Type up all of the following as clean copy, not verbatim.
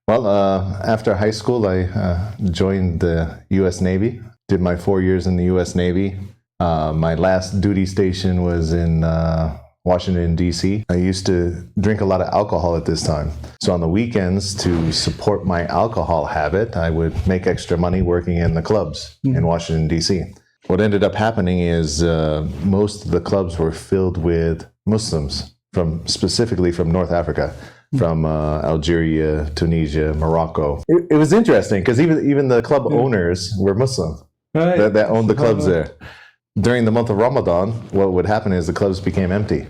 Well, after high school, I joined the U.S. Navy. Did my 4 years in the U.S. Navy. My last duty station was in Washington, D.C. I used to drink a lot of alcohol at this time. So on the weekends, to support my alcohol habit, I would make extra money working in the clubs in Washington, D.C. What ended up happening is most of the clubs were filled with Muslims, specifically from North Africa. From Algeria, Tunisia, Morocco. It was interesting because even the club owners were Muslim that owned the clubs there. During the month of Ramadan, what would happen is the clubs became empty,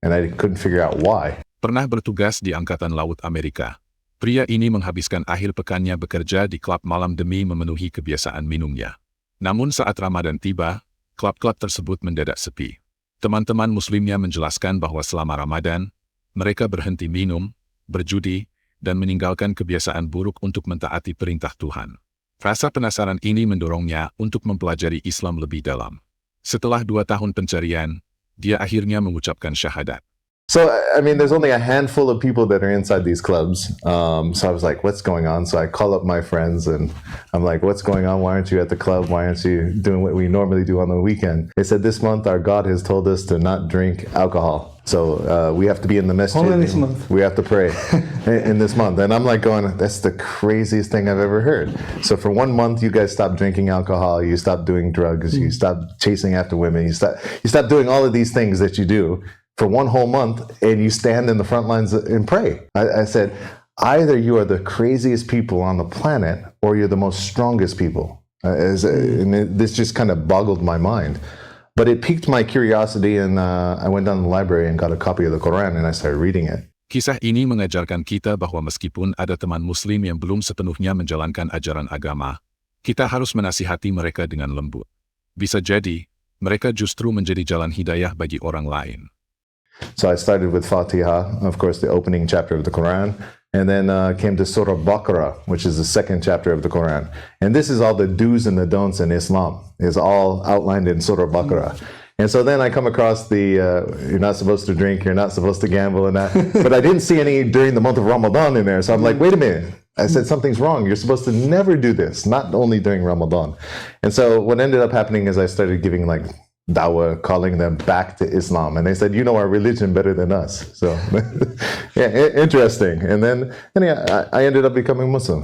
and I couldn't figure out why. Pernah bertugas di Angkatan Laut Amerika. Pria ini menghabiskan akhir pekannya bekerja di Klub Malam demi memenuhi kebiasaan minumnya. Namun saat Ramadan tiba, klub-klub tersebut mendadak sepi. Teman-teman Muslimnya menjelaskan bahwa selama Ramadan, mereka berhenti minum, berjudi, dan meninggalkan kebiasaan buruk untuk mentaati perintah Tuhan. Rasa penasaran ini mendorongnya untuk mempelajari Islam lebih dalam. Setelah 2 tahun pencarian, dia akhirnya mengucapkan syahadat. So, I mean, there's only a handful of people that are inside these clubs. So I was like, what's going on? So I call up my friends and I'm like, what's going on? Why aren't you at the club? Why aren't you doing what we normally do on the weekend? They said, this month our God has told us to not drink alcohol. So we have to be in the masjid. Only this month. We have to pray in this month. And I'm like going, that's the craziest thing I've ever heard. So for 1 month, you guys stop drinking alcohol, you stop doing drugs, you stop chasing after women, you stop doing all of these things that you do for 1 whole month, and you stand in the front lines and pray. I said, either you are the craziest people on the planet, or you're the most strongest people. This just kind of boggled my mind. But it piqued my curiosity, and I went down to the library and got a copy of the Quran, and I started reading it. Kisah ini mengajarkan kita bahwa meskipun ada teman muslim yang belum sepenuhnya menjalankan ajaran agama, kita harus menasihati mereka dengan lembut. Bisa jadi, mereka justru menjadi jalan hidayah bagi orang lain. So I started with Fatiha, of course, the opening chapter of the Quran, and then came to Surah Baqarah, which is the second chapter of the Quran. And this is all the do's and the don'ts in Islam. It's all outlined in Surah Baqarah. And so then I come across the, you're not supposed to drink, you're not supposed to gamble and that. But I didn't see any during the month of Ramadan in there. So I'm like, wait a minute. I said, something's wrong. You're supposed to never do this, not only during Ramadan. And so what ended up happening is I started giving like dawah, calling them back to Islam. And they said, you know our religion better than us. So, yeah, interesting. And then I ended up becoming Muslim.